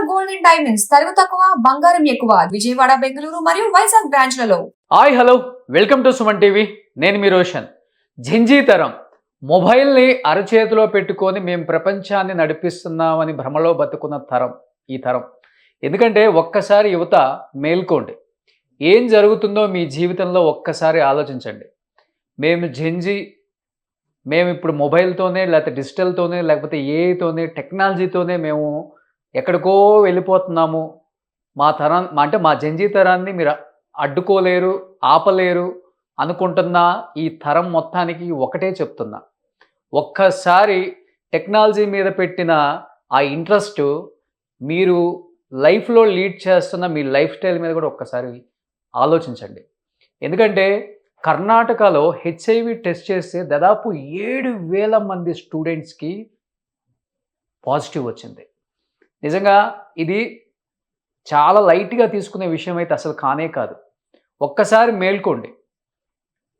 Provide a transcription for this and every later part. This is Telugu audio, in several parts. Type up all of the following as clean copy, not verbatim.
గోల్డ్ అండ్ డైమండ్స్ తరుగు తక్కువ బంగారం ఎక్కువ విజయవాడ బెంగళూరు మరియు వైజాగ్ బ్రాంచ్లలో. Hi hello welcome to Suman TV. నేను మీ రోషన్. జింజీ తరం మొబైల్ని అరచేతిలో పెట్టుకొని మేము ప్రపంచాన్ని నడిపిస్తున్నామని భ్రమలో బతుకున్న తరం ఈ తరం. ఎందుకంటే ఒక్కసారి యువత మేల్కోండి, ఏం జరుగుతుందో మీ జీవితంలో ఒక్కసారి ఆలోచించండి. మేము ఇప్పుడు మొబైల్తోనే లేకపోతే డిజిటల్తోనే లేకపోతే ఏఐతోనే టెక్నాలజీతోనే మేము ఎక్కడికో వెళ్ళిపోతున్నాము. మా జంజీ తరాన్ని మీరు అడ్డుకోలేరు, ఆపలేరు అనుకుంటున్న ఈ తరం మొత్తానికి ఒకటే చెప్తున్నా, ఒక్కసారి టెక్నాలజీ మీద పెట్టిన ఆ ఇంట్రెస్ట్ మీరు లైఫ్లో లీడ్ చేస్తున్న మీ లైఫ్ స్టైల్ మీద కూడా ఒక్కసారి ఆలోచించండి. ఎందుకంటే కర్ణాటకలో హెచ్ఐవి టెస్ట్ చేస్తే దాదాపు 7,000 మంది స్టూడెంట్స్కి పాజిటివ్ వచ్చింది. నిజంగా ఇది చాలా లైట్గా తీసుకునే విషయం అయితే అసలు కానే కాదు. ఒక్కసారి మేల్కోండి,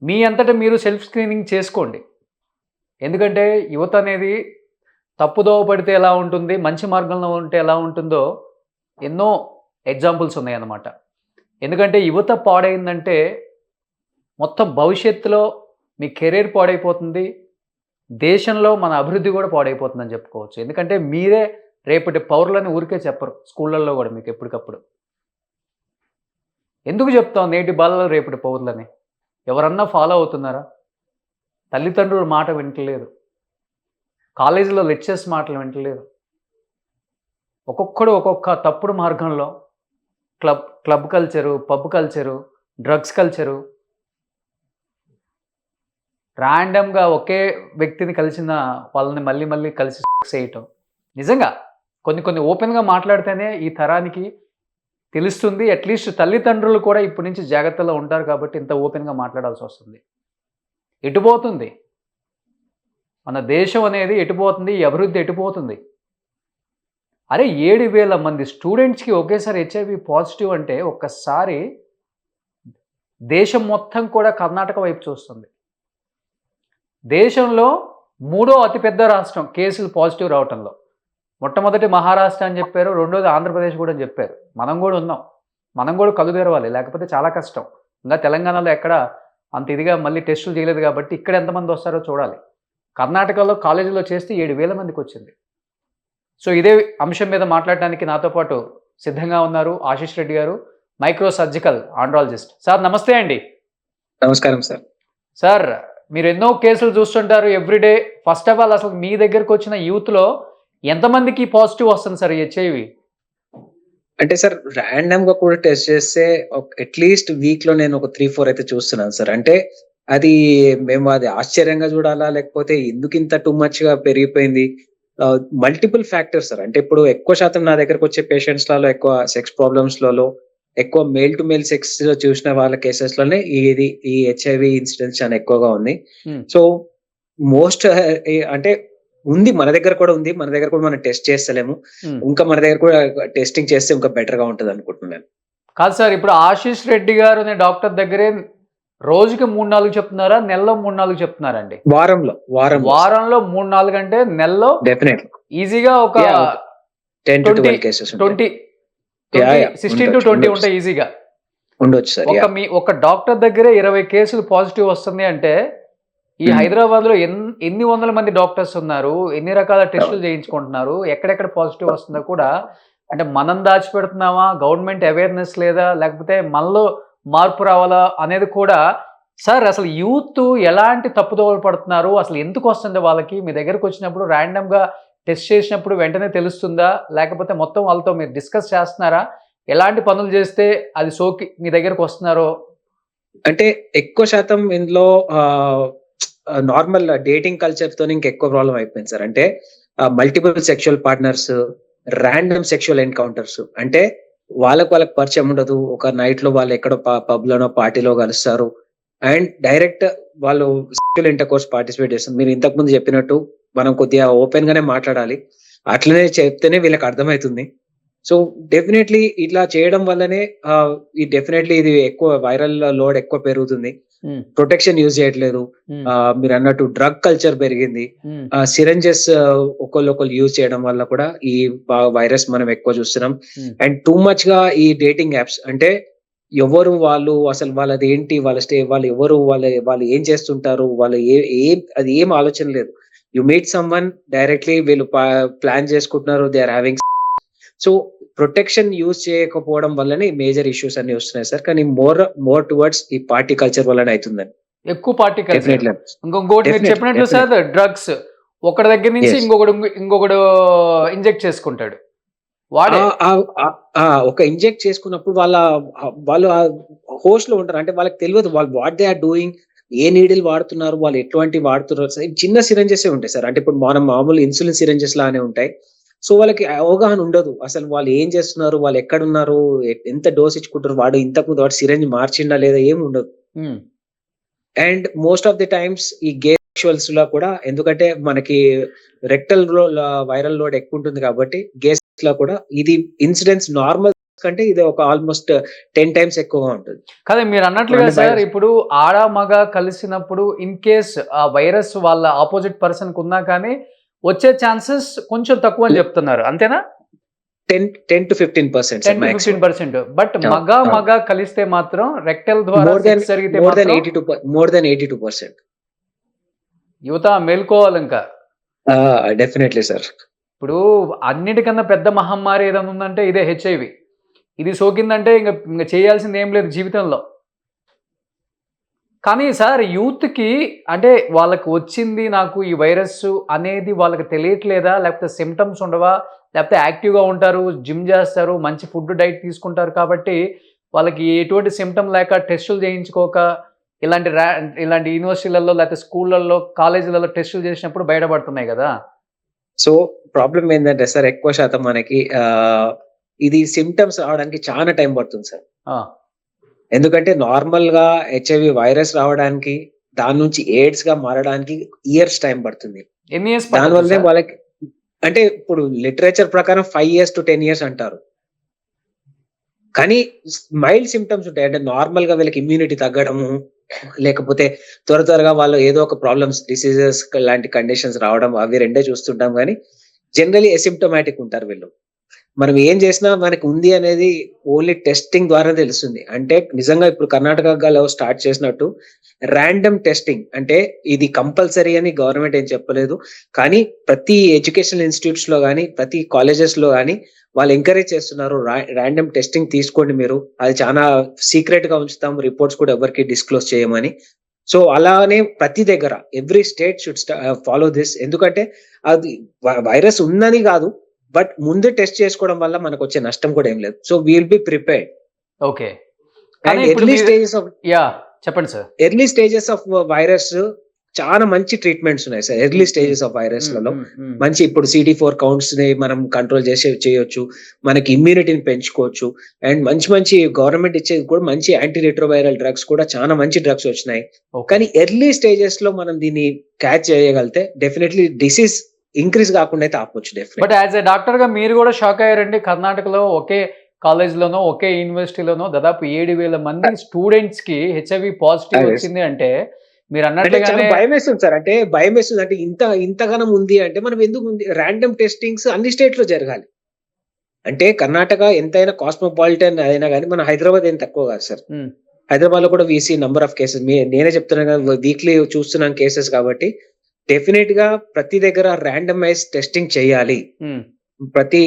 మీ అంతటా మీరు సెల్ఫ్ స్క్రీనింగ్ చేసుకోండి. ఎందుకంటే యువత అనేది తప్పుదోవ పడితే ఎలా ఉంటుంది, మంచి మార్గంలో ఉంటే ఎలా ఉంటుందో ఎన్నో ఎగ్జాంపుల్స్ ఉన్నాయన్నమాట. ఎందుకంటే యువత పాడైందంటే మొత్తం భవిష్యత్తులో మీ కెరీర్ పాడైపోతుంది, దేశంలో మన అభివృద్ధి కూడా పాడైపోతుందని చెప్పుకోవచ్చు. ఎందుకంటే మీరే రేపటి పౌరులని ఊరికే చెప్పరు, స్కూళ్ళల్లో కూడా మీకు ఎప్పటికప్పుడు. ఎందుకు చెప్తాం నేటి బాలలు రేపటి పౌరులని? ఎవరన్నా ఫాలో అవుతున్నారా? తల్లిదండ్రుల మాట వింటలేదు, కాలేజీలో లెక్చర్స్ మాటలు వింటలేదు. ఒక్కొక్కడు ఒక్కొక్క తప్పుడు మార్గంలో club culture, pub culture, drugs culture, ర్యాండమ్గా ఒకే వ్యక్తిని కలిసిన వాళ్ళని మళ్ళీ మళ్ళీ కలిసి చేయటం. నిజంగా కొన్ని ఓపెన్గా మాట్లాడితేనే ఈ తరానికి తెలుస్తుంది. అట్లీస్ట్ తల్లిదండ్రులు కూడా ఇప్పటి నుంచి జాగ్రత్తలో ఉంటారు కాబట్టి ఇంత ఓపెన్గా మాట్లాడాల్సి వస్తుంది. ఎటుపోతుంది మన దేశం అనేది, ఎటుపోతుంది ఈ అభివృద్ధి, ఎటుపోతుంది? అరే 7,000 మంది స్టూడెంట్స్కి ఒకేసారి హెచ్ఐవి పాజిటివ్ అంటే ఒక్కసారి దేశం మొత్తం కూడా కర్ణాటక వైపు చూస్తుంది. దేశంలో 3వ అతిపెద్ద రాష్ట్రం కేసులు పాజిటివ్ రావటంలో. మొట్టమొదటి మహారాష్ట్ర అని చెప్పారు, రెండోది ఆంధ్రప్రదేశ్ కూడా అని చెప్పారు. మనం కూడా ఉన్నాం, మనం కూడా కళ్ళు తెరవాలి, లేకపోతే చాలా కష్టం. ఇంకా తెలంగాణలో ఎక్కడ అంత ఇదిగా మళ్ళీ టెస్టులు చేయలేదు కాబట్టి ఇక్కడ ఎంతమంది వస్తారో చూడాలి. కర్ణాటకలో కాలేజీలో చేస్తే 7,000 మందికి వచ్చింది. సో ఇదే అంశం మీద మాట్లాడడానికి నాతో పాటు సిద్ధంగా ఉన్నారు ఆశీష్ రెడ్డి గారు, మైక్రో సర్జికల్ ఆండ్రాలజిస్ట్. సార్ నమస్తే అండి. నమస్కారం సార్. సార్ మీరు ఎన్నో కేసులు చూస్తుంటారు ఎవ్రీడే. ఫస్ట్ ఆఫ్ ఆల్ అసలు మీ దగ్గరకు వచ్చిన యూత్లో ఎంతమందికి పాజిటివ్ వస్తుంది సార్ హెచ్ఐవి? అంటే సార్ ర్యాండమ్ గా కూడా టెస్ట్ చేస్తే అట్లీస్ట్ వీక్ లో నేను ఒక 3-4 అయితే చూస్తున్నాను సార్. అంటే అది మేము అది ఆశ్చర్యంగా చూడాలా, లేకపోతే ఎందుకు ఇంత టూ మచ్ గా పెరిగిపోయింది? Multiple factors sir. అంటే ఇప్పుడు ఎక్కువ శాతం నా దగ్గరకు వచ్చే పేషెంట్స్ లలో ఎక్కువ సెక్స్ ప్రాబ్లమ్స్ లలో, ఎక్కువ మేల్ టు మేల్ సెక్స్ చూసిన వాళ్ళ కేసెస్ లోనే ఈ హెచ్ఐవి ఇన్సిడెంట్స్ చాలా ఎక్కువగా ఉంది. సో మోస్ట్ అంటే ఉంది, మన దగ్గర కూడా ఉంది, మన దగ్గర కూడా మనం టెస్ట్ చేస్తలేము. ఇంకా మన దగ్గర కూడా టెస్టింగ్ చేస్తే ఇంకా బెటర్ గా ఉంటుంది అనుకుంటున్నాను. కాదు సార్, ఇప్పుడు ఆశీష్ రెడ్డి గారు అనే డాక్టర్ దగ్గరే రోజుకి 3-4 చెప్తున్నారా, నెలలో 3-4 చెప్తున్నారండి? వారంలో 3-4 అంటే నెలలో డెఫినెట్లీ ఈజీగా ఒక 10 to 12 కేసెస్ 16 to 20 ఉంటాయి ఈజీగా. ఉండొచ్చు సార్. ఒక డాక్టర్ దగ్గరే 20 కేసులు పాజిటివ్ వస్తుంది అంటే ఈ హైదరాబాద్ లో ఎన్ని వందల మంది డాక్టర్స్ ఉన్నారు, ఎన్ని రకాల టెస్టులు చేయించుకుంటున్నారు, ఎక్కడెక్కడ పాజిటివ్ వస్తుందో కూడా. అంటే మనం దాచిపెడుతున్నామా, గవర్నమెంట్ అవేర్నెస్ లేదా, లేకపోతే మనలో మార్పు రావాలా అనేది కూడా. సార్ అసలు యూత్ ఎలాంటి తప్పుదోవలు పడుతున్నారు, అసలు ఎందుకు వస్తుంది వాళ్ళకి? మీ దగ్గరకు వచ్చినప్పుడు ర్యాండమ్గా టెస్ట్ చేసినప్పుడు వెంటనే తెలుస్తుందా, లేకపోతే మొత్తం వాళ్ళతో మీరు డిస్కస్ చేస్తున్నారా? ఎలాంటి పనులు చేస్తే అది సోకి మీ దగ్గరకు వస్తున్నారో? అంటే ఎక్కువ శాతం ఇందులో నార్మల్ డేటింగ్ కల్చర్ తో ఇంకెక్కువ ప్రాబ్లం అయిపోయింది సార్. అంటే multiple sexual partners, random sexual encounters. అంటే వాళ్ళకి పరిచయం ఉండదు, ఒక నైట్ లో వాళ్ళు ఎక్కడో పబ్ లోనో పార్టీలో కలుస్తారు అండ్ డైరెక్ట్ వాళ్ళు సెక్షువల్ ఇంటర్ కోర్స్ పార్టిసిపేట్ చేస్తారు. మీరు ఇంతకు ముందు చెప్పినట్టు మనం కొద్దిగా ఓపెన్ గానే మాట్లాడాలి, అట్లనే చెప్తేనే వీళ్ళకి అర్థమవుతుంది. సో డెఫినెట్లీ ఇట్లా చేయడం వల్లనే డెఫినెట్లీ ఇది ఎక్కువ వైరల్ లోడ్ ఎక్కువ పెరుగుతుంది. ప్రొటెక్షన్ యూజ్ చేయట్లేదు. మీరు అన్నట్టు డ్రగ్ కల్చర్ పెరిగింది. సిరంజెస్ ఒకళ్ళు యూజ్ చేయడం వల్ల కూడా ఈ వైరస్ మనం ఎక్కువ చూస్తున్నాం. అండ్ టూ మచ్ గా ఈ డేటింగ్ యాప్స్ అంటే ఎవరు వాళ్ళు, అసలు వాళ్ళది ఏంటి, వాళ్ళు ఎవరు, వాళ్ళు ఏం చేస్తుంటారు, వాళ్ళు అది ఏం ఆలోచన లేదు. You meet someone directly వీళ్ళు ప్లాన్ చేసుకుంటున్నారు, they are having. So protection use చేయకపోవడం వల్లనే మేజర్ ఇష్యూస్ అన్ని వస్తున్నాయి సార్. కానీ మోర్ టువర్డ్స్ ఈ పార్టీ కల్చర్ వల్లనే అవుతుందని. ఎక్కువ పార్టీ కల్చర్. ఇంకొకటి మీరు చెప్పినట్లు సార్, డ్రగ్స్ ఒకటి దగ్గర నుంచి ఇంకొకడు ఇంజెక్ట్ చేసుకుంటాడు. ఒక ఇంజెక్ట్ చేసుకున్నప్పుడు వాళ్ళు హోస్ట్ లో ఉంటారు. అంటే వాళ్ళకి తెలియదు వాళ్ళు వాట్ దే ఆర్ డూయింగ్, ఏ నీడిల్ వాడుతున్నారు, వాళ్ళు ఎటువంటి వాడుతున్నారు. చిన్న సిరంజెస్ ఉంటాయి సార్. అంటే ఇప్పుడు మనం మామూలు ఇన్సులిన్ సిరంజెస్ లానే ఉంటాయి. సో వాళ్ళకి అవగాహన ఉండదు అసలు వాళ్ళు ఏం చేస్తున్నారు, వాళ్ళు ఎక్కడున్నారు, ఎంత డోస్ ఇచ్చుకుంటారు, వాడు ఇంతకుముందు వాడు సిరంజ్ మార్చిండా లేదా, ఏమి ఉండదు. And most of the times ఈ గే సెక్షువల్స్ లో కూడా, ఎందుకంటే మనకి రెక్టల్ వైరల్ లోడ్ ఎక్కువ ఉంటుంది కాబట్టి గేస్ లో కూడా ఇది ఇన్సిడెంట్స్ నార్మల్ కంటే ఇది ఒక ఆల్మోస్ట్ 10 times ఎక్కువగా ఉంటుంది. కదా మీరు అన్నట్లుగా సార్, ఇప్పుడు ఆడ మగ కలిసినప్పుడు ఇన్ కేస్ ఆ వైరస్ వాళ్ళ ఆపోజిట్ పర్సన్ కు ఉన్నా కానీ వచ్చే ఛాన్సెస్ కొంచెం తక్కువ అని చెప్తున్నారు, అంతేనా? 10 to 15%. 10 to 15%. బట్ మగ కలిస్తే మాత్రం రెక్టల్ ద్వారా జరిగితే more than 82%. యువత మేల్కోవాలి ఇంకా. Definitely sir. ఇప్పుడు అన్నిటికన్నా పెద్ద మహమ్మారి ఏదైనా ఉందంటే ఇదే HIV. ఇది సోకిందంటే ఇంకా చేయాల్సింది ఏం లేదు జీవితంలో. కానీ సార్ యూత్కి అంటే వాళ్ళకి వచ్చింది నాకు ఈ వైరస్ అనేది వాళ్ళకి తెలియట్లేదా, లేకపోతే సిమ్టమ్స్ ఉండవా, లేకపోతే యాక్టివ్గా ఉంటారు, జిమ్ చేస్తారు, మంచి ఫుడ్ డైట్ తీసుకుంటారు కాబట్టి వాళ్ళకి ఎటువంటి సిమ్టమ్ లేక టెస్టులు చేయించుకోక ఇలాంటి యూనివర్సిటీలలో లేకపోతే స్కూళ్ళల్లో కాలేజీలలో టెస్టులు చేసినప్పుడు బయటపడుతున్నాయి కదా. సో ప్రాబ్లం ఏంటంటే సార్, ఎక్కువ శాతం మనకి ఇది సిమ్టమ్స్ రావడానికి చాలా టైం పడుతుంది సార్. ఎందుకంటే నార్మల్ గా HIV వైరస్ రావడానికి, దాని నుంచి ఎయిడ్స్ గా మారడానికి ఇయర్స్ టైం పడుతుంది. దానివల్లనే వాళ్ళకి అంటే ఇప్పుడు లిటరేచర్ ప్రకారం 5 years to 10 years అంటారు. కానీ మైల్డ్ సిమ్టమ్స్ ఉంటాయి. అంటే నార్మల్ గా వీళ్ళకి ఇమ్యూనిటీ తగ్గడము, లేకపోతే త్వరగా వాళ్ళు ఏదో ఒక ప్రాబ్లమ్స్, డిసీజెస్ లాంటి కండిషన్స్ రావడం, అవి రెండే చూస్తుంటాం. కానీ జనరలీ ఎసిమ్టోమాటిక్ ఉంటారు వీళ్ళు. మనం ఏం చేసినా మనకి ఉంది అనేది ఓన్లీ టెస్టింగ్ ద్వారా తెలుస్తుంది. అంటే నిజంగా ఇప్పుడు కర్ణాటకలో స్టార్ట్ చేసినట్టు ర్యాండమ్ టెస్టింగ్, అంటే ఇది కంపల్సరీ అని గవర్నమెంట్ ఏం చెప్పలేదు. కానీ ప్రతి ఎడ్యుకేషనల్ ఇన్స్టిట్యూట్స్ లో కానీ, ప్రతి కాలేజెస్ లో కానీ వాళ్ళు ఎంకరేజ్ చేస్తున్నారు, ర్యాండమ్ టెస్టింగ్ తీసుకోండి మీరు, అది చాలా సీక్రెట్ గా ఉంచుతాం, రిపోర్ట్స్ కూడా ఎవరికి డిస్క్లోజ్ చేయమని. సో అలానే ప్రతి దగ్గర every state should follow this. ఎందుకంటే అది వైరస్ ఉందని కాదు, బట్ ముందు టెస్ట్ చేసుకోవడం వల్ల మనకు వచ్చే నష్టం కూడా ఏం లేదు. So will be prepared. Okay. చెప్పండి sir. Early stages of virus చాలా మంచి ట్రీట్మెంట్స్ ఉన్నాయి sir. Early stages of virus లలో మంచి, ఇప్పుడు CD4 కౌంట్స్ ని మనం కంట్రోల్ చేయొచ్చు, మనకి ఇమ్యూనిటీని పెంచుకోవచ్చు. అండ్ మంచి గవర్నమెంట్ ఇచ్చేది కూడా మంచి యాంటీ రిట్రోవైరల్ డ్రగ్స్ కూడా చాలా మంచి డ్రగ్స్ వచ్చినాయి. కానీ ఎర్లీ స్టేజెస్ లో మనం దీన్ని క్యాచ్ చేయగలిగితే డెఫినెట్లీ డిసీజ్ ఇంక్రీజ్ కాకుండా అయితే ఆపొచ్చు. బట్ యాజ్ ఎ డాక్టర్ గా మీరు కూడా షాక్ అయ్యారండి. కర్ణాటకలో ఒకే కాలేజ్లోనో ఒకే యూనివర్సిటీలోనో దాదాపు 7,000 మంది స్టూడెంట్స్ కి HIV పాజిటివ్ వచ్చింది అంటే మీరు అన్నట్టుగానే భయం వేస్తుంది సార్. అంటే భయం వేస్తుంది, అంటే ఇంతగానం ఉంది అంటే మనం ఎందుకు ఉంది. ర్యాండమ్ టెస్టింగ్స్ అన్ని స్టేట్ లో జరగాలి. అంటే కర్ణాటక ఎంతైనా కాస్మోపాలిటన్ అయినా కానీ మన హైదరాబాద్ ఏం తక్కువ కాదు సార్. హైదరాబాద్ లో కూడా వీసీ నంబర్ ఆఫ్ కేసెస్, నేనే చెప్తున్నాను కదా, వీక్లీ చూస్తున్నాం కేసెస్. కాబట్టి డెఫినెట్ గా ప్రతి దగ్గర ర్యాండమైజ్ టెస్టింగ్ చేయాలి. ప్రతి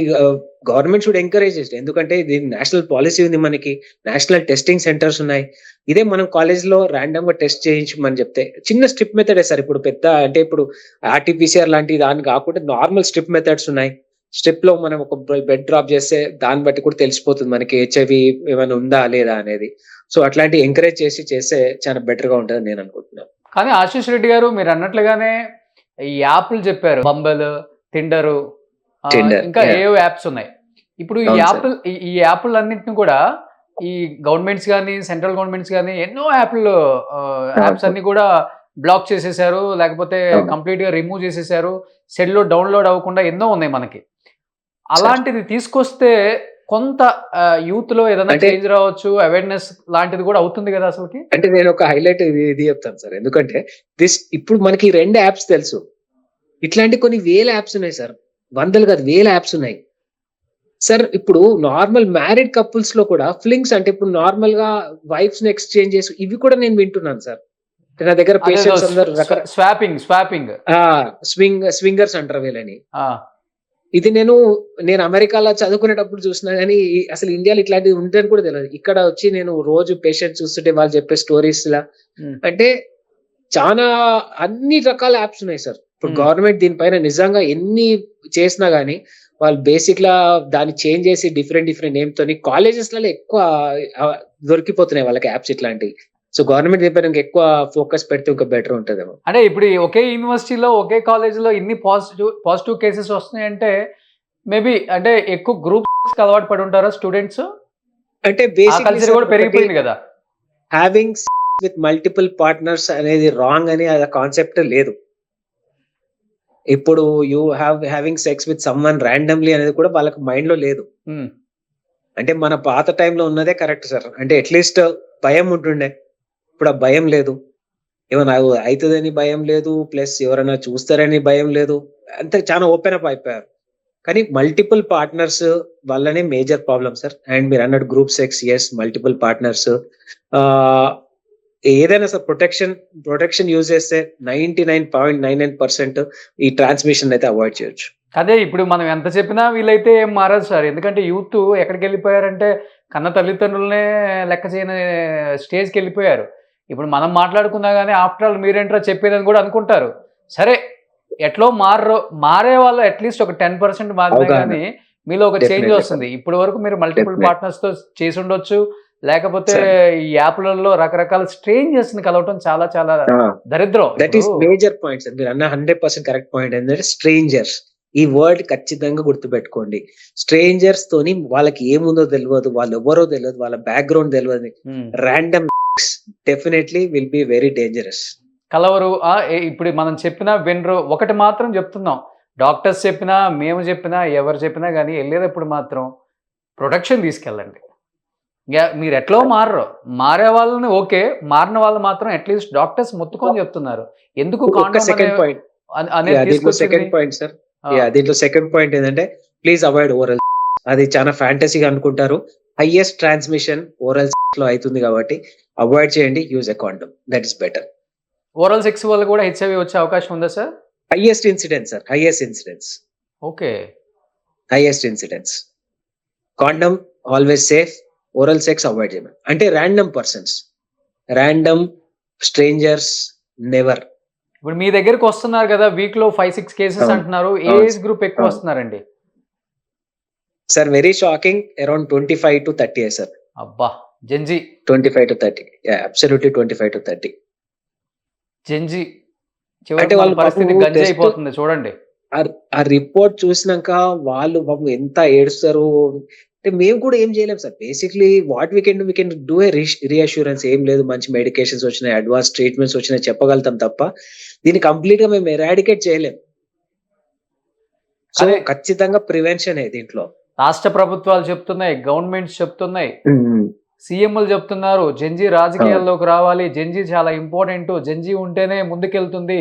గవర్నమెంట్ షుడ్ ఎంకరేజ్ చేసి, ఎందుకంటే ఇది నేషనల్ పాలసీ ఉంది, మనకి నేషనల్ టెస్టింగ్ సెంటర్స్ ఉన్నాయి. ఇదే మనం కాలేజ్ లో ర్యాండమ్ గా టెస్ట్ చేయించమని చెప్తే చిన్న స్ట్రిప్ మెథడే సార్. ఇప్పుడు పెద్ద అంటే ఇప్పుడు RT-PCR లాంటి దాన్ని కాకుండా నార్మల్ స్ట్రిప్ మెథడ్స్ ఉన్నాయి. స్ట్రిప్ లో మనం ఒక బెడ్ డ్రాప్ చేస్తే దాన్ని బట్టి కూడా తెలిసిపోతుంది మనకి HIV ఏమైనా ఉందా లేదా అనేది. సో అట్లాంటి ఎంకరేజ్ చేస్తే చాలా బెటర్ గా ఉంటుంది నేను అనుకుంటున్నాను. కానీ ఆశీష్ రెడ్డి గారు మీరు అన్నట్లుగానే ఈ యాప్లు చెప్పారు, బంబల్, టిండరు, ఇంకా ఏవో యాప్స్ ఉన్నాయి. ఇప్పుడు ఈ యాప్లు అన్నింటిని కూడా ఈ గవర్నమెంట్స్ కానీ, సెంట్రల్ గవర్నమెంట్స్ కానీ ఎన్నో యాప్స్ అన్ని కూడా బ్లాక్ చేసేసారు, లేకపోతే కంప్లీట్ గా రిమూవ్ చేసేసారు. సెల్లో డౌన్లోడ్ అవ్వకుండా ఎన్నో ఉన్నాయి మనకి. అలాంటిది తీసుకొస్తే కొంత యూత్ లో ఏదైనా అంటే- చేంజ్ రావచ్చు, అవేర్నెస్ లాంటిది కూడా అవుతుంది కదా అసలుకి. అంటే నేను ఒక హైలైట్ ఇది చెప్తాను సార్. ఎందుకంటే ఇప్పుడు మనకి 2 యాప్స్ తెలుసు. ఇట్లాంటి కొన్ని వేల యాప్స్ ఉన్నాయి సార్. వందలు కాదు, వేల యాప్స్ ఉన్నాయి. సార్ ఇప్పుడు నార్మల్ మ్యారీడ్ కపుల్స్ లో కూడా ఫ్లింగ్స్, అంటే ఇప్పుడు నార్మల్ గా వైఫ్స్ ని ఎక్స్చేంజ్ చేసి ఇవి కూడా నేను వింటున్నాను సార్. నా దగ్గర పేషెంట్స్ అందరు స్వాపింగ్ స్వింగర్స్ అంటారు వీళ్ళని. ఇది నేను అమెరికాలో చదువుకునేటప్పుడు చూసినా గానీ అసలు ఇండియాలో ఇట్లాంటిది ఉందని కూడా తెలియదు. ఇక్కడ వచ్చి నేను రోజు పేషెంట్ చూస్తుంటే వాళ్ళు చెప్పే స్టోరీస్ లా అంటే చాలా అన్ని రకాల యాప్స్ ఉన్నాయి సార్. ఇప్పుడు గవర్నమెంట్ దీనిపైన నిజంగా ఎన్ని చేసినా గానీ వాళ్ళు బేసిక్ లా దాన్ని చేంజ్ చేసి డిఫరెంట్ నేమ్ తోని కాలేజెస్ లలో ఎక్కువ దొరికిపోతున్నాయి వాళ్ళకి యాప్స్ ఇట్లాంటివి. సో గవర్నమెంట్ దీనిపైన ఇంకా ఎక్కువ ఫోకస్ పెడితే ఇంకా బెటర్ ఉంటుందేమో. అంటే ఇప్పుడు ఒకే యూనివర్సిటీలో ఒకే కాలేజీలో ఇన్ని పాజిటివ్ కేసెస్ వస్తున్నాయంటే మేబీ అంటే ఎక్కువ గ్రూప్స్ అలవాటు పడి ఉంటారా స్టూడెంట్స్? అంటే కల్చర్ కూడా పెరిగిపోయింది కదా. హ్యావింగ్ విత్ మల్టిపుల్ పార్ట్నర్స్ అనేది రాంగ్ అని ఆ కాన్సెప్ట్ లేదు. ఇప్పుడు having sex with someone randomly అనేది కూడా వాళ్ళకి మైండ్ లో లేదు. అంటే మన పాత టైంలో ఉన్నదే కరెక్ట్ సార్. అంటే అట్లీస్ట్ భయం ఉంటుండే, ఇప్పుడు ఆ భయం లేదు. ఏమన్నా అవుతుందని భయం లేదు, ప్లస్ ఎవరైనా చూస్తారని భయం లేదు. అంతే, చాలా ఓపెన్ అప్ అయిపోయారు. కానీ మల్టిపుల్ పార్ట్నర్స్ వల్లనే మేజర్ ప్రాబ్లమ్ సార్. అండ్ మీరు అన్నట్టు group sex, yes, multiple partners ఏదైనా సార్ ప్రొటెక్షన్ యూజ్ చేస్తే 99.99% ఈ ట్రాన్స్మిషన్ అయితే అవాయిడ్ చేయొచ్చు. అదే ఇప్పుడు మనం ఎంత చెప్పినా వీళ్ళైతే ఏం మారదు సార్. ఎందుకంటే యూత్ ఎక్కడికి వెళ్ళిపోయారంటే కన్న తల్లిదండ్రులనే లెక్క చేయని స్టేజ్కి వెళ్ళిపోయారు. ఇప్పుడు మనం మాట్లాడుకున్నా కానీ ఆఫ్టర్ ఆల్ మీరేంట్రా చెప్పేదని కూడా అనుకుంటారు. సరే, ఎట్లో మారే వాళ్ళు అట్లీస్ట్ ఒక 10% మారినా కానీ మీలో ఒక చేంజ్ వస్తుంది. ఇప్పటి వరకు మీరు మల్టిపుల్ పార్ట్నర్స్ తో చేసి ఉండొచ్చు, లేకపోతే ఈ యాప్లలో రకరకాల స్ట్రేంజర్స్ ని కలవటం చాలా చాలా దరిద్రం. That is major point sir. మీరు అన్న 100% కరెక్ట్ పాయింట్ ఏంటంటే స్ట్రేంజర్స్. ఈ వర్డ్ ఖచ్చితంగా గుర్తుపెట్టుకోండి. స్ట్రేంజర్స్ తోని వాళ్ళకి ఏముందో తెలియదు, వాళ్ళు ఎవరో తెలియదు, వాళ్ళ బ్యాక్గ్రౌండ్ తెలియదు. Random definitely will be very dangerous. కలవరు. ఇప్పుడు మనం చెప్పినా వినరు. ఒకటి మాత్రం చెప్తున్నాం, డాక్టర్స్ చెప్పినా మేము చెప్పినా ఎవరు చెప్పినా కానీ వెళ్ళేటప్పుడు మాత్రం ప్రొటెక్షన్ తీసుకెళ్ళండి. మీరు ఎట్లో మారే వాళ్ళని ఓకే, మారిన వాళ్ళు మాత్రం అట్లీస్ట్ డాక్టర్స్ మొత్తుకొని చెప్తున్నారు. ఎందుకు సెకండ్ పాయింట్ సార్. దీంట్లో సెకండ్ పాయింట్ ఏంటంటే ప్లీజ్ అవాయిడ్ ఓరల్. అది చాలా ఫ్యాంటసీగా అనుకుంటారు. హైయెస్ట్ ట్రాన్స్మిషన్ ఓరల్ లో అవుతుంది కాబట్టి అవాయిడ్ చేయండి. Use a condom, that is better. Oral sex వల్ల కూడా హెచ్ఐవి వచ్చే అవకాశం ఉందా sir? Highest incidence. Okay, highest incidence. Condom always safe, oral sex avoid చేయమని. అంటే ర్యాండమ్ స్ట్రేంజర్స్ నెవర్. ఇప్పుడు మీ దగ్గరకు వస్తున్నారు కదా వీక్ లో 5-6 కేసెస్ అంటున్నారు. ఏ ఏజ్ గ్రూప్ ఎక్కువ వస్తున్నారండి sir? Very shocking, around 25 to 30 sir. అబ్బా, Gen Z 25 to 30. Absolutely 25 to 30. Gen Z చివరికి వాళ్ళ పరిస్థితి గంజి అయిపోతుంది చూడండి. ఆ రిపోర్ట్ చూసినాక వాళ్ళు ఎంత ఏడుస్తారు అంటే మేము కూడా ఏం చేయలేం sir. Basically what we can do a reassurance. ఏం లేదు, మంచి మెడికేషన్స్ వచ్చినాయి, అడ్వాన్స్ ట్రీట్మెంట్స్ వచ్చినాయి చెప్పగలుగుతాం తప్ప దీన్ని కంప్లీట్ గా మేము ఎరాడికేట్ చేయలేం. సో ఖచ్చితంగా ప్రివెన్షన్ దీంట్లో రాష్ట్ర ప్రభుత్వాలు చెప్తున్నాయి, గవర్నమెంట్స్ చెప్తున్నాయి, సీఎంలు చెప్తున్నారు జెన్జీ రాజకీయాల్లోకి రావాలి, జెన్జీ చాలా ఇంపార్టెంట్, జెన్జీ ఉంటేనే ముందుకెళ్తుంది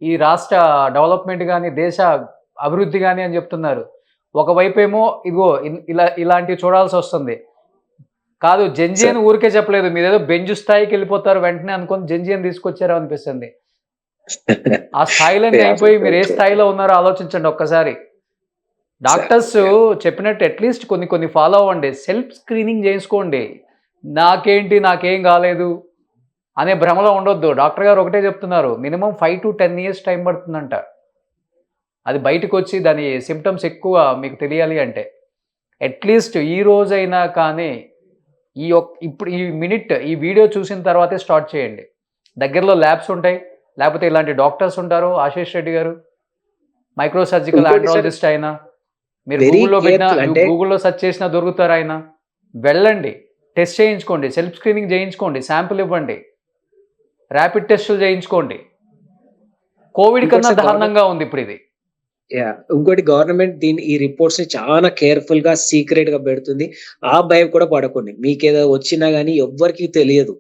ఈ రాష్ట్ర డెవలప్మెంట్ కానీ దేశ అభివృద్ధి కానీ అని చెప్తున్నారు. ఒకవైపు ఏమో ఇదిగో ఇలాంటివి చూడాల్సి వస్తుంది. కాదు, జెన్జీ అని ఊరికే చెప్పలేదు, మీరేదో బెంచ్ స్థాయికి వెళ్ళిపోతారు వెంటనే అనుకుని జెన్జీ అని తీసుకొచ్చారో అనిపిస్తుంది. ఆ స్థాయిలో అయిపోయి మీరు ఏ స్థాయిలో ఉన్నారో ఆలోచించండి ఒక్కసారి. డాక్టర్స్ చెప్పినట్టు అట్లీస్ట్ కొన్ని ఫాలో అవ్వండి. సెల్ఫ్ స్క్రీనింగ్ చేసుకోండి. నాకేం కాలేదు అనే భ్రమలో ఉండొద్దు. డాక్టర్ గారు ఒకటే చెప్తున్నారు, మినిమం 5 to 10 years టైం పడుతుందంట అది బయటకు వచ్చి దాని సిమ్టమ్స్ ఎక్కువ మీకు తెలియాలి అంటే. అట్లీస్ట్ ఈ రోజైనా కానీ ఇప్పుడు ఈ మినిట్ ఈ వీడియో చూసిన తర్వాతే స్టార్ట్ చేయండి. దగ్గరలో ల్యాబ్స్ ఉంటాయి, లేకపోతే ఇలాంటి డాక్టర్స్ ఉంటారు. ఆశీష్ రెడ్డి గారు మైక్రో సర్జికల్ ఆండ్రాలజిస్ట్ అయినా, మీరు గూగుల్లో సెర్చ్ చేసినా దొరుకుతారు. ఆయన వెళ్ళండి, టెస్ట్ చేయించుకోండి, సెల్ఫ్ స్క్రీనింగ్ చేయించుకోండి, శాంపుల్ ఇవ్వండి, ర్యాపిడ్ టెస్టులు చేయించుకోండి. కోవిడ్ కన్నా దారుణంగా ఉంది ఇప్పుడు ఇది. ఇంకోటి గవర్నమెంట్ ఈ రిపోర్ట్స్ ని చాలా కేర్ఫుల్ గా సీక్రెట్ గా పెడుతుంది. ఆ భయం కూడా పడకండి. మీకేదో వచ్చినా గానీ ఎవ్వరికీ తెలియదు.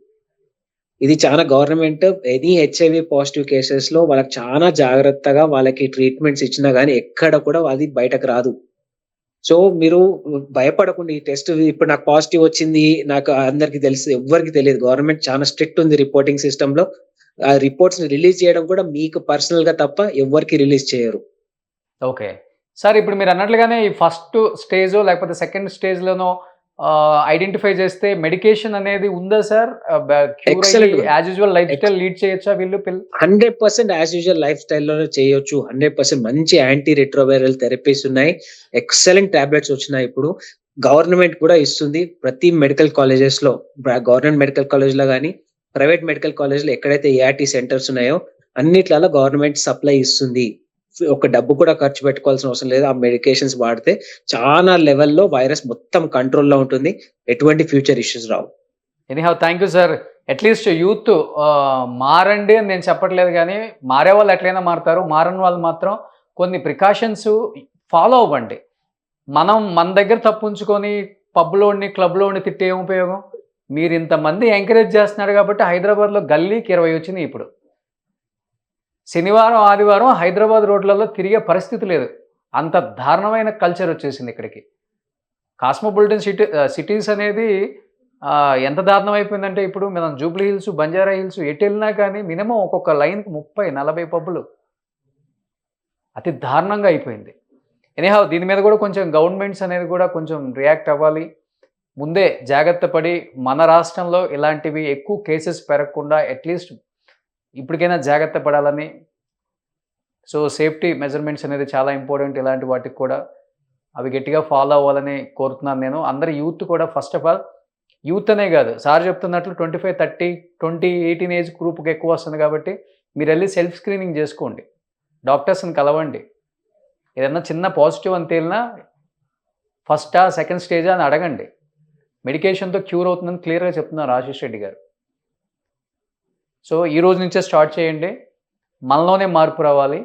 ఇది చాలా government any HIV positive cases లో వాళ్ళకి చాలా జాగ్రత్తగా వాళ్ళకి ట్రీట్మెంట్స్ ఇచ్చినా గానీ ఎక్కడ కూడా అది బయటకు రాదు. సో మీరు భయపడకుండా ఈ టెస్ట్ ఇప్పుడు నాకు పాజిటివ్ వచ్చింది. నాకు అందరికి తెలుసు, ఎవ్వరికి తెలియదు. గవర్నమెంట్ చాలా స్ట్రిక్ట్ ఉంది రిపోర్టింగ్ సిస్టమ్ లో. ఆ రిపోర్ట్స్ ని రిలీజ్ చేయడం కూడా మీకు పర్సనల్ గా తప్ప ఎవ్వరికి రిలీజ్ చేయరు. ఓకే. సార్ ఇప్పుడు మీరు అన్నట్లుగానే ఈ ఫస్ట్ స్టేజో లేకపోతే సెకండ్ స్టేజ్‌లోనో ఐడెంటిఫై చేస్తే మెడికేషన్ అనేది ఉందా సార్? Cure Excellent. అయ్యి as usual life style lead చేయొచ్చా వీళ్ళు 100% యాజ్ యూజువల్ లైఫ్ స్టైల్‌లోనే చేయొచ్చు. 100% మంచి యాంటీ రెట్రోవైరల్ థెరపీస్ ఉన్నాయి. ఎక్సలెంట్ టాబ్లెట్స్ వచ్చినాయి ఇప్పుడు. గవర్నమెంట్ కూడా ఇస్తుంది. ప్రతి మెడికల్ కాలేజెస్‌లో గవర్నమెంట్ మెడికల్ కాలేజ్‌లో గాని, ప్రైవేట్ మెడికల్ కాలేజ్‌లో ఎక్కడైతే ఏఆర్టీ సెంటర్స్ ఉన్నాయో అన్నిట్లలో గవర్నమెంట్ సప్లై ఇస్తుంది. ఒక డబ్బు కూడా ఖర్చు పెట్టుకోవాల్సిన అవసరం లేదు. ఆ మెడికేషన్స్ వాడితే చాలా లెవెల్‌లో వైరస్ మొత్తం కంట్రోల్‌లో ఉంటుంది. ఎటువంటి future issues Rao. Anyhow thank you sir. At least youth మారండి అని నేను చెప్పట్లేదు కానీ మారే వాళ్ళు ఎట్లయినా మారుతారు. మారని వాళ్ళు మాత్రం కొన్ని ప్రికాషన్స్ ఫాలో అవ్వండి. మనం మన దగ్గర తప్పు ఉంచుకొని పబ్‌లోని, క్లబ్‌లోని తిట్టి ఏం ఉపయోగం? మీరు ఇంతమంది ఎంకరేజ్ చేస్తున్నారు కాబట్టి హైదరాబాద్‌లో గల్లీకి 20 వచ్చినాయి ఇప్పుడు. శనివారం, ఆదివారం హైదరాబాద్ రోడ్లలో తిరిగే పరిస్థితి లేదు. అంత దారుణమైన కల్చర్ వచ్చేసింది ఇక్కడికి. కాస్మోపాలిటన్ సిటీస్ అనేది ఎంత దారుణం అయిపోయిందంటే ఇప్పుడు మనం జూబ్లీ హిల్స్, బంజారా హిల్స్ ఎటెళ్ళినా కానీ మినిమం ఒక్కొక్క లైన్‌కి 30, 40 పబ్బులు. అతి దారుణంగా అయిపోయింది. ఎనీహౌ దీని మీద కూడా కొంచెం గవర్నమెంట్స్ అనేది కూడా కొంచెం రియాక్ట్ అవ్వాలి. ముందే జాగ్రత్త పడి మన రాష్ట్రంలో ఇలాంటివి ఎక్కువ కేసెస్ పెరగకుండా అట్లీస్ట్ ఇప్పటికైనా జాగ్రత్త పడాలని. సో సేఫ్టీ మెజర్మెంట్స్ అనేది చాలా ఇంపార్టెంట్. ఇలాంటి వాటికి కూడా అవి గట్టిగా ఫాలో అవ్వాలని కోరుతున్నాను నేను. అందరి యూత్ కూడా ఫస్ట్ ఆఫ్ ఆల్ యూత్ అనే కాదు, సార్ చెప్తున్నట్లు 25, 30, 20, 18 ఏజ్ గ్రూప్కి ఎక్కువ వస్తుంది కాబట్టి మీరు వెళ్ళి సెల్ఫ్ స్క్రీనింగ్ చేసుకోండి. డాక్టర్స్ని కలవండి. ఏదన్నా చిన్న పాజిటివ్ అని తేలినా ఫస్టా, సెకండ్ స్టేజా అని అడగండి. మెడికేషన్తో క్యూర్ అవుతుందని క్లియర్గా చెప్తున్నారు ఆశీష్ రెడ్డి గారు. సో ఈ రోజు నుంచే స్టార్ట్ చేయండి. మనలోనే మార్పు రావాలి.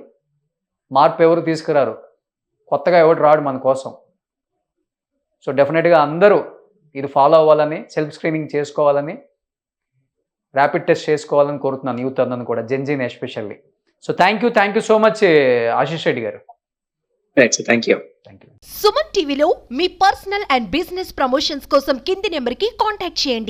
మార్పు ఎవరు తీసుకురారు, కొత్తగా ఎవరు రాడు మన కోసం. సో డెఫినెట్గా అందరూ ఇది ఫాలో అవ్వాలని, సెల్ఫ్ స్క్రీనింగ్ చేసుకోవాలని, ర్యాపిడ్ టెస్ట్ చేసుకోవాలని కోరుతున్నాను యూత్ అందరిని కూడా, జెన్జీని especially. So thank you so much Ashish Reddy garu. Thank you. Suman టీవీలో మీ పర్సనల్ అండ్ బిజినెస్ ప్రమోషన్స్ కోసం కింది నెంబర్కి కాంటాక్ట్ చేయండి.